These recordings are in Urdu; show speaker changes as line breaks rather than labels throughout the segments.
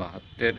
72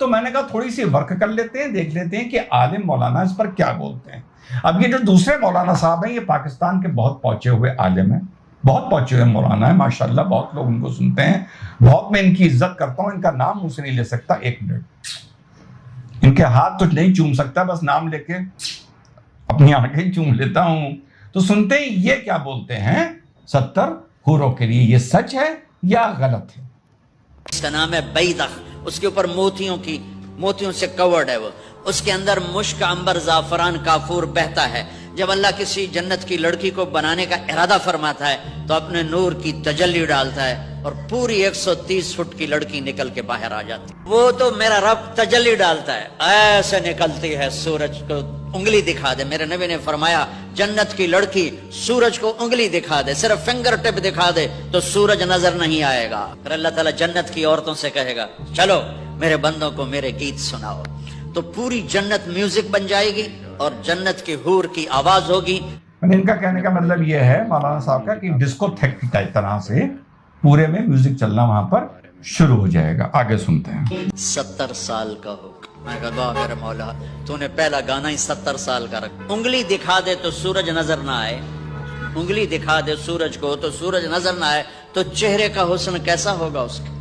تو میں نے کہا تھوڑی سی ورک کر لیتے ہیں, دیکھ لیتے ہیں کہ عالم مولانا اس پر کیا بولتے ہیں. اب یہ جو دوسرے مولانا صاحب ہیں یہ پاکستان کے بہت پہنچے ہوئے عالم ہیں, بہت پہنچے ہوئے مولانا ہیں ماشاءاللہ, بہت لوگ ان کو سنتے ہیں, بہت میں ان کی عزت کرتا ہوں. ان کا نام مجھ سے نہیں لے سکتا ایک منٹ, ان کے ہاتھ تو نہیں چوم سکتا, بس نام لے کے اپنی آنکھیں چوم لیتا ہوں. تو سنتے ہیں یہ کیا بولتے ہیں 70 حوروں کے لیے, یہ سچ ہے یا غلط ہے؟
اس کا نام ہے بیدخ, اس کے اوپر موتیوں سے کورڈ ہے وہ, اس کے اندر مشک عنبر زعفران کافور بہتا ہے. جب اللہ کسی جنت کی لڑکی کو بنانے کا ارادہ فرماتا ہے تو اپنے نور کی تجلی ڈالتا ہے اور پوری 130 فٹ کی لڑکی نکل کے باہر آ جاتی. وہ تو میرا رب تجلی ڈالتا ہے, ایسے نکلتی ہے سورج کو انگلی دکھا دے. میرے نبی نے فرمایا جنت کی لڑکی سورج کو انگلی دکھا دے, صرف فنگر ٹپ دکھا دے تو سورج نظر نہیں آئے گا. پھر اللہ تعالیٰ جنت کی عورتوں سے کہے گا چلو میرے بندوں کو میرے گیت سناؤ, تو پوری جنت میوزک بن جائے گی اور جنت کی حور کی آواز ہوگی.
ان کا کہنے کا مطلب یہ ہے مولانا صاحب کا کہ ڈسکو تھیک کی طرح سے پورے میں میوزک چلنا وہاں پر شروع ہو جائے گا. آگے سنتے ہیں.
70 سال کا حکم. میں کہا واہ میرے مولا, تو نے پہلا گانا ہی 70 سال کا رکھ. انگلی دکھا دے تو سورج نظر نہ آئے, انگلی دکھا دے سورج کو تو سورج نظر نہ آئے, تو چہرے کا حسن کیسا ہوگا اس کا.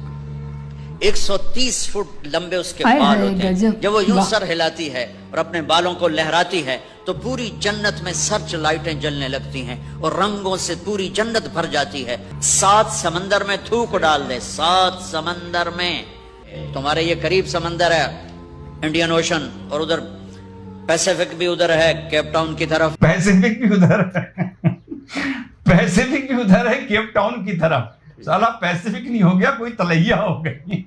130 فٹ لمبے اس کے بال ہوتے ہیں. جب وہ یوں سر ہلاتی ہے اور اپنے بالوں کو لہراتی ہے تو پوری جنت میں سرچ لائٹیں جلنے لگتی ہیں اور رنگوں سے پوری جنت بھر جاتی ہے. 7 سمندر میں تھوک ڈال دے, 7 سمندر میں. تمہارے یہ قریب سمندر ہے انڈین اوشن, اور ادھر پیسیفک بھی ادھر ہے کیپ ٹاؤن کی طرف.
پیسیفک بھی ادھر ہے, پیسیفک بھی ادھر ہے کیپ ٹاؤن کی طرف. سالا پیسیفک نہیں ہو گیا, کوئی تلیا ہو گئی.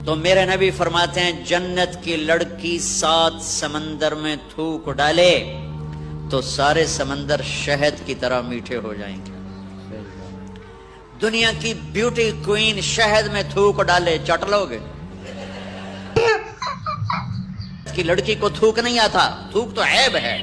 تو میرے نبی فرماتے ہیں جنت کی لڑکی 7 سمندر میں تھوک ڈالے تو سارے سمندر شہد کی طرح میٹھے ہو جائیں گے. دنیا کی بیوٹی کوئین شہد میں تھوک ڈالے, چٹ لو گے. کی لڑکی کو تھوک نہیں آتا, تھوک تو عیب ہے.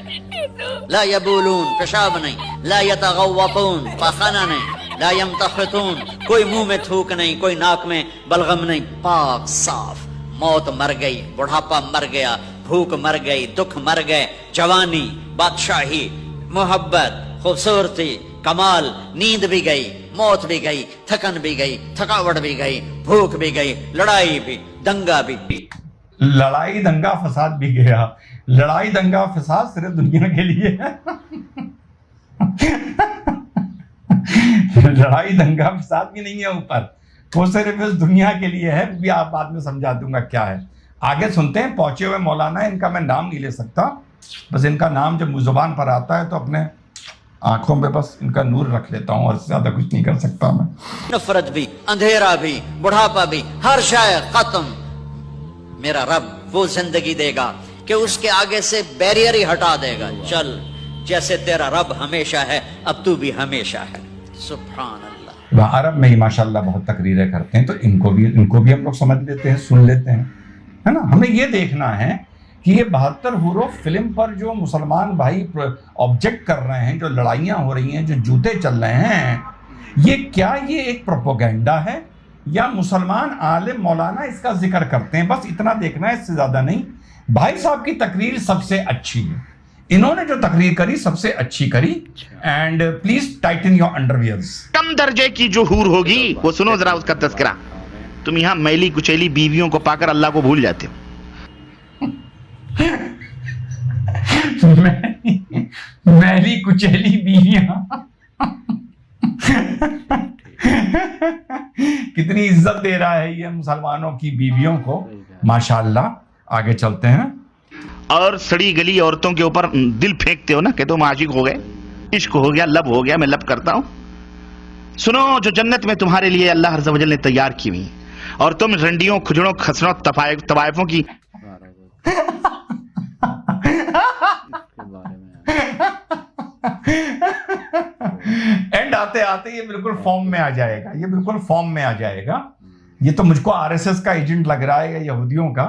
لا یبولون, پیشاب نہیں. لا یتغوطون, پاخانہ نہیں. لا یمتخطون, کوئی منہ میں تھوک نہیں, کوئی ناک میں بلغم نہیں, پاک صاف. موت مر گئی, بڑھاپا مر گیا, بھوک مر گئی, دکھ مر گئے, جوانی, بادشاہی, محبت, خوبصورتی, کمال, نیند بھی گئی, موت بھی گئی, تھکن بھی گئی, تھکاوٹ بھی گئی, بھوک بھی گئی, لڑائی بھی, دنگا بھی.
لڑائی دنگا فساد بھی گیا. لڑائی دنگا فساد صرف دنیا کے لیے ہے. لڑائی دنگا فساد بھی نہیں ہے اوپر, وہ صرف اس دنیا کے لیے ہے. بھی آپ بعد میں سمجھا دوں گا کیا ہے. آگے سنتے ہیں. پہنچے ہوئے مولانا, ان کا میں نام نہیں لے سکتا, بس ان کا نام جب زبان پر آتا ہے تو اپنے آنکھوں میں بس ان کا نور رکھ لیتا ہوں, اور زیادہ کچھ نہیں کر سکتا میں.
نفرت بھی, اندھیرا بھی, بڑھاپا بھی, ہر شے ختم. میرا رب وہ زندگی دے گا کہ اس کے آگے سے بیریئر ہی ہٹا دے گا. چل جیسے تیرا رب ہمیشہ ہے اب تو بھی ہمیشہ ہے. سبحان اللہ.
عرب میں ہی ماشاءاللہ بہت تقریریں کرتے ہیں, تو ان کو بھی ہم لوگ سمجھ لیتے ہیں, سن لیتے ہیں, ہے نا. ہمیں یہ دیکھنا ہے کہ یہ 72 حوروں فلم پر جو مسلمان بھائی آبجیکٹ کر رہے ہیں, جو لڑائیاں ہو رہی ہیں, جو جوتے چل رہے ہیں, یہ کیا یہ ایک پروپیگنڈا ہے یا مسلمان عالم مولانا اس کا ذکر کرتے ہیں؟ بس اتنا دیکھنا ہے, اس سے زیادہ نہیں. بھائی صاحب کی تقریر سب سے اچھی ہے, انہوں نے جو تقریر کری سب سے اچھی curry. And please tighten your underwears.
کم درجے کی جو حور ہوگی وہ سنو ذرا اس کا تذکرہ. تم یہاں میلی کچیلی بیویوں کو پا کر اللہ کو بھول جاتے ہو.
میلی کچیلی بیویاں, کتنی عزت دے رہا ہے یہ مسلمانوں کی بیویوں کو, ماشاءاللہ. آگے چلتے ہیں.
اور سڑی گلی عورتوں کے اوپر دل پھینکتے ہو نا کہ تم عاشق ہو گئے, عشق ہو گیا, لب ہو گیا, میں لب کرتا ہوں. سنو, جو جنت میں تمہارے لیے اللہ عز و جل نے تیار کی ہوئی, اور تم رنڈیوں, کھجڑوں, خسروں, طوائفوں کی
اینڈ آتے آتے یہ بالکل فارم میں آ جائے گا, یہ بالکل فارم میں آ جائے گا. یہ تو مجھ کو RSS کا ایجنٹ لگ رہا ہے یا یہودیوں کا.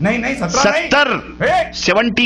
17
70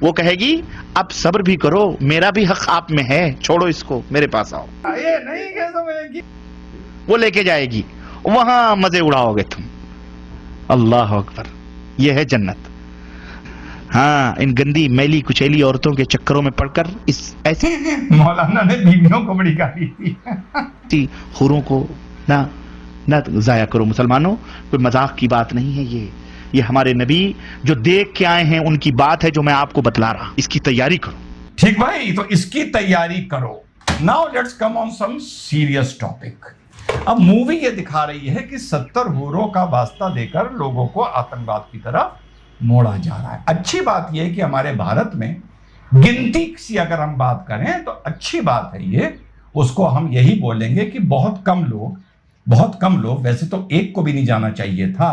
وہ کہے گی اب صبر بھی کرو, میرا بھی حق آپ میں ہے, چھوڑو اس کو, میرے پاس آؤ.
یہ نہیں کہ سمجھے گی,
وہ لے کے جائے گی, وہاں مزے اڑاؤ گے تم. اللہ اکبر, یہ ہے جنت. ہاں, ان گندی میلی کچیلی عورتوں کے چکروں میں پڑ کر اس ایسی
مولانا نے بیویوں کو بڑی گالی دی.
حوروں کو نہ ضائع کرو مسلمانوں, کوئی مذاق کی بات نہیں ہے. یہ ہمارے نبی جو دیکھ کے آئے ہیں ان کی بات ہے جو میں آپ کو بتلا رہا. اس کی تیاری کرو.
ٹھیک بھائی, تو اس کی تیاری کرو. Now let's come on some serious topic. اب مووی یہ دکھا رہی ہے کہ 70 حوروں کا واسطہ دے کر لوگوں کو آتنکواد کی طرف موڑا جا رہا ہے. اچھی بات یہ ہے کہ ہمارے بھارت میں گنتی کی اگر ہم بات کریں تو اچھی بات ہے یہ. اس کو ہم یہی بولیں گے کہ بہت کم لوگ, ویسے تو ایک کو بھی نہیں جانا چاہیے تھا.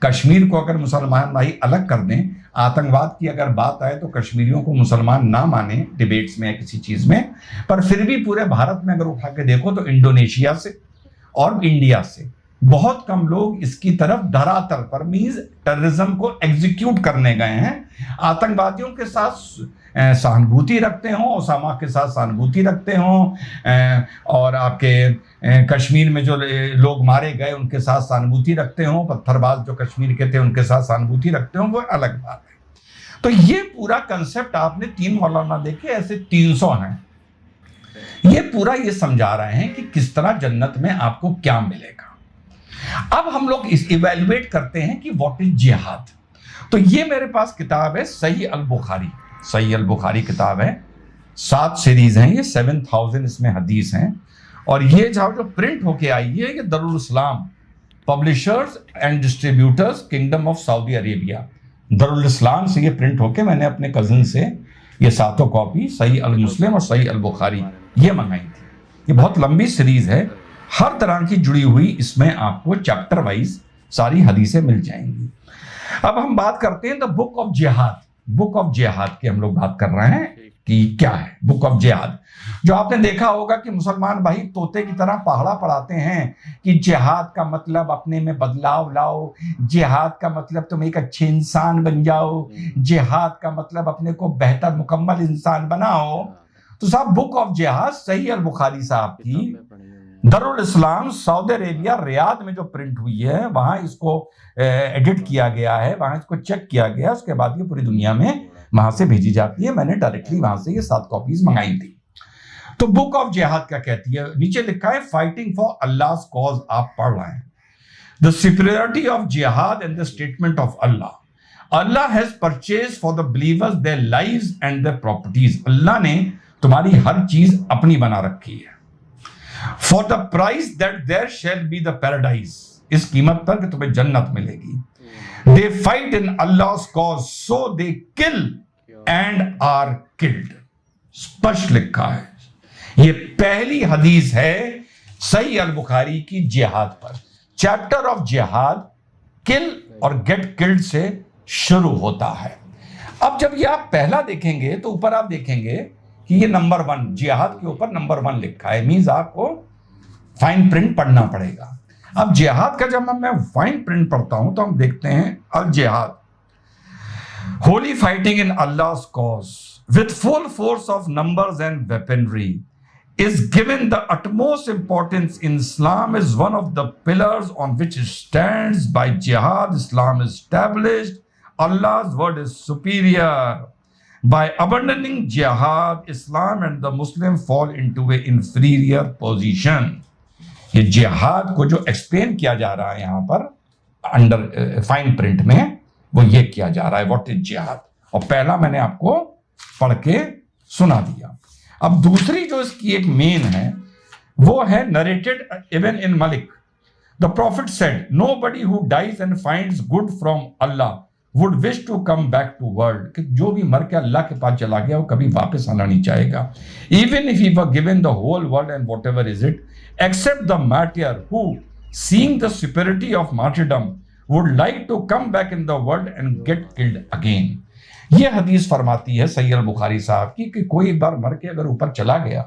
کشمیر کو اگر مسلمان بھائی الگ کر دیں, آتنکواد کی اگر بات آئے تو کشمیریوں کو مسلمان نہ مانیں ڈیبیٹس میں یا کسی چیز میں, پر پھر بھی پورے بھارت میں اگر اٹھا کے دیکھو تو انڈونیشیا سے اور انڈیا سے بہت کم لوگ اس کی طرف دھراتل پر مینز ٹیررزم کو ایگزیکیوٹ کرنے گئے ہیں. آتنکوادیوں کے ساتھ سہانبھوتی رکھتے ہوں, اسامہ کے ساتھ سہانبھوتی رکھتے ہوں, اور آپ کے کشمیر میں جو لوگ مارے گئے ان کے ساتھ سہانبھوتی رکھتے ہوں, پتھر باز جو کشمیر کے تھے ان کے ساتھ سہانبھوتی رکھتے ہوں, وہ الگ بات ہے. تو یہ پورا کنسپٹ آپ نے 3 مولانا دیکھے, ایسے 300 ہیں. یہ پورا یہ سمجھا رہے ہیں کہ کس طرح جنت میں آپ کو کیا ملے گا. اب ہم لوگ اس ایویلویٹ کرتے ہیں کہ واٹ از جہاد. تو یہ میرے پاس کتاب ہے صحیح البخاری کتاب ہے, 7 سیریز ہیں یہ, 7000 اس میں حدیث ہیں. اور یہ جو پرنٹ ہو کے آئی ہے یہ Darussalam publishers and distributors kingdom of Saudi Arabia, Darussalam سے یہ پرنٹ ہو کے میں نے اپنے کزن سے یہ 7 کاپی صحیح المسلم اور صحیح البخاری یہ منگائی تھی. یہ بہت لمبی سیریز ہے, ہر طرح کی جڑی ہوئی اس میں آپ کو چیپٹر وائز ساری حدیثیں مل جائیں گی. اب ہم بات کرتے ہیں دا بک آف جہاد کی ہم لوگ بات کر رہے ہیں کہ کیا ہے بک آف جہاد. جو آپ نے دیکھا ہوگا کہ مسلمان بھائی طوطے کی طرح پہاڑا پڑھاتے ہیں کہ جہاد کا مطلب اپنے میں بدلاؤ لاؤ, جہاد کا مطلب تم ایک اچھے انسان بن جاؤ, جہاد کا مطلب اپنے کو بہتر مکمل انسان بناؤ. تو صاحب بک آف جہاد صحیح البخاری صاحب کی دارالاسلام سعودی عربیہ ریاض میں جو پرنٹ ہوئی ہے, وہاں اس کو ایڈٹ کیا گیا ہے, وہاں اس کو چیک کیا گیا, اس کے بعد یہ پوری دنیا میں وہاں سے بھیجی جاتی ہے. میں نے ڈائریکٹلی وہاں سے یہ 7 کاپیز منگائی تھی. تو بک آف جہاد کیا کہتی ہے, نیچے لکھا ہے فائٹنگ فار Allah's cause. آپ پڑھ رہے ہیں the superiority of jihad and the statement of Allah. Allah has purchased for the believers their lives and their properties. اللہ نے تمہاری ہر چیز اپنی بنا رکھی ہے. For the price that there shall be the paradise. اس قیمت پر کہ تمہیں جنت ملے گی. They fight in Allah's cause, so they kill and are killed. اسپشٹ لکھا ہے. یہ پہلی حدیث ہے صحیح البخاری کی جہاد پر. چیپٹر آف جہاد کل اور گیٹ کلڈ سے شروع ہوتا ہے. اب جب یہ آپ پہلا دیکھیں گے تو اوپر آپ دیکھیں گے کہ یہ نمبر 1 جہاد کے اوپر نمبر 1 لکھا ہے. مینز آپ کو فائن پرنٹ پڑھنا پڑے گا. اب جہاد کا جب میں فائن پرنٹ پڑھتا ہوں تو ہم دیکھتے ہیں الجہاد holy fighting in Allah's cause with full force of numbers and weaponry is given the utmost importance in Islam is one of the pillars on which it stands. By jihad Islam is established. Allah's word is superior. By abandoning jihad, Islam and the Muslim fall into an inferior position. یہ جہاد کو جو ایکسپلین کیا جا رہا ہے یہاں پر انڈر فائن پرنٹ میں, وہ یہ کیا جا رہا ہے واٹ از جہاد. اور پہلا میں نے آپ کو پڑھ کے سنا دیا. اب دوسری جو اس کی ایک مین ہے وہ ہے نریٹڈ ابن ان ملک. The Prophet said, nobody who dies and finds good from Allah would wish to come back to world. کہ جو بھی مر کے اللہ کے پاس چلا گیا وہ کبھی واپس آنا نہیں چاہے گا. Even if he were given the whole world and whatever is it, except the martyr who, seeing the superiority of martyrdom, would like to come back in the world and get killed again. یہ حدیث فرماتی ہے صحیح البخاری صاحب کی کہ کوئی ایک بار مر کے اگر اوپر چلا گیا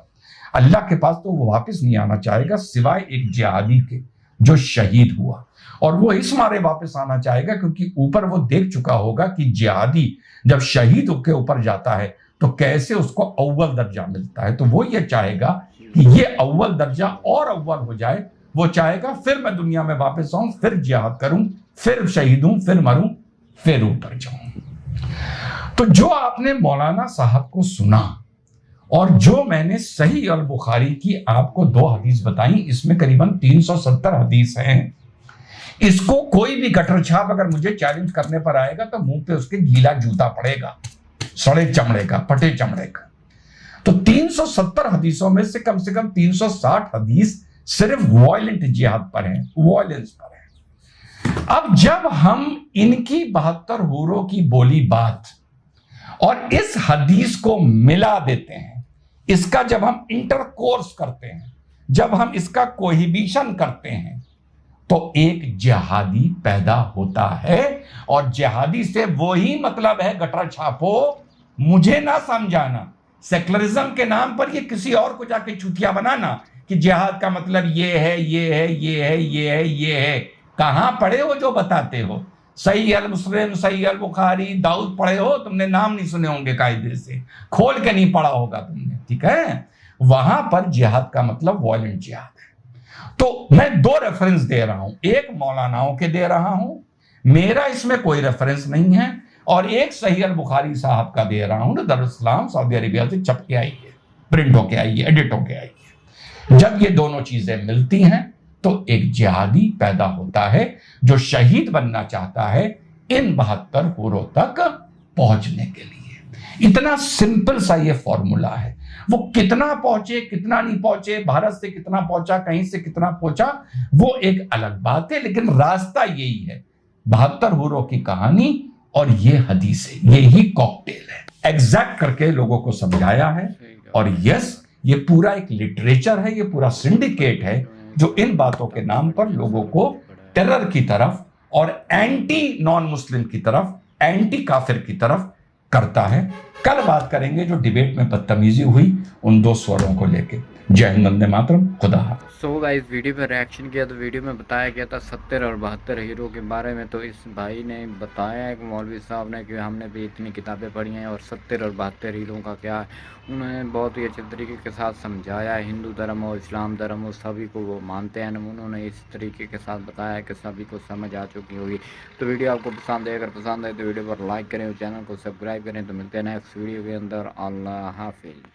اللہ کے پاس تو وہ واپس نہیں آنا چاہے گا سوائے ایک جہادی کے جو شہید ہوا. اور وہ اس مارے واپس آنا چاہے گا کیونکہ اوپر وہ دیکھ چکا ہوگا کہ جہادی جب شہید کے اوپر جاتا ہے تو کیسے اس کو اول درجہ ملتا ہے. تو وہ یہ چاہے گا کہ یہ اول درجہ اور اول ہو جائے. وہ چاہے گا پھر میں دنیا میں واپس آؤں, پھر جہاد کروں, پھر شہید ہوں, پھر مروں, پھر اوپر جاؤں. تو جو آپ نے مولانا صاحب کو سنا اور جو میں نے صحیح البخاری کی آپ کو 2 حدیث بتائیں, اس میں قریباً 370 حدیث ہیں. اس کو کوئی بھی گٹر چھاپ اگر مجھے چیلنج کرنے پر آئے گا تو منہ پہ اس کے گیلا جوتا پڑے گا, سڑے چمڑے کا, پھٹے چمڑے کا. تو 370 حدیثوں میں سے کم 360 حدیث صرف وائلنٹ جہاد پر ہیں, وائلنس پر ہیں. اب جب ہم ان کی 72 حوروں کی بولی بات اور اس حدیث کو ملا دیتے ہیں, اس کا جب ہم انٹر کورس کرتے ہیں, جب ہم اس کا کوہیبیشن کرتے ہیں, تو ایک جہادی پیدا ہوتا ہے. اور جہادی سے وہی مطلب ہے گٹر چھاپو, مجھے نہ سمجھانا, سیکولرزم کے نام پر یہ کسی اور کو جا کے چوتیا بنانا کہ جہاد کا مطلب یہ ہے, یہ ہے, یہ ہے, یہ ہے, یہ ہے. کہاں پڑھے ہو جو بتاتے ہو؟ صحیح المسلم, صحیح البخاری, داؤد پڑھے ہو؟ تم نے نام نہیں سنے ہوں گے قاعدے سے, کھول کے نہیں پڑھا ہوگا تم نے, ٹھیک ہے. وہاں پر جہاد کا مطلب وائلنٹ جہاد ہے. تو میں 2 ریفرنس دے رہا ہوں, ایک مولاناؤں کے دے رہا ہوں, میرا اس میں کوئی ریفرنس نہیں ہے, اور ایک صحیح البخاری صاحب کا دے رہا ہوں جو دارالاسلام سعودی عربیہ سے چھپ کے آئی ہے, پرنٹ ہو کے آئی ہے, ایڈٹ ہو کے آئی ہے. جب یہ دونوں چیزیں ملتی ہیں تو ایک جہادی پیدا ہوتا ہے جو شہید بننا چاہتا ہے ان 72 حوروں تک پہنچنے کے لیے. اتنا سمپل سا یہ فارمولا ہے. وہ کتنا پہنچے, کتنا نہیں پہنچے, بھارت سے کتنا پہنچا, کہیں سے کتنا پہنچا, وہ ایک الگ بات ہے, لیکن راستہ یہی ہے. 72 حوروں کی کہانی اور یہ حدیثیں, یہی کاکٹیل ہے. ایگزیکٹ کر کے لوگوں کو سمجھایا ہے. اور یس, یہ پورا ایک لٹریچر ہے, یہ پورا سنڈیکیٹ ہے جو ان باتوں کے نام پر لوگوں کو ٹیرر کی طرف اور اینٹی نان مسلم کی طرف, اینٹی کافر کی طرف کرتا ہے. کل بات کریں گے جو ڈیبیٹ میں بدتمیزی ہوئی ان 2 سوروں کو لے کے. جے ہند, وندے ماترم, خدا حافظ.
سو گائز, ویڈیو پہ ریاکشن کیا تو ویڈیو میں بتایا گیا تھا 70 اور 72 ہیرو کے بارے میں. تو اس بھائی نے بتایا ہے کہ مولوی صاحب نے کہ ہم نے بھی اتنی کتابیں پڑھی ہیں اور 70 اور 72 ہیرو کا کیا ہے. انہوں نے بہت ہی اچھے طریقے کے ساتھ سمجھایا ہے. ہندو دھرم اور اسلام دھرم اور سبھی کو وہ مانتے ہیں, انہوں نے اس طریقے کے ساتھ بتایا ہے کہ سبھی کو سمجھ آ چکی ہوگی. تو ویڈیو آپ کو پسند ہے, اگر پسند ہے تو ویڈیو پر لائک کریں اور چینل کو سبسکرائب کریں. تو ملتے ہیں نیکسٹ ویڈیو کے اندر. اللہ حافظ.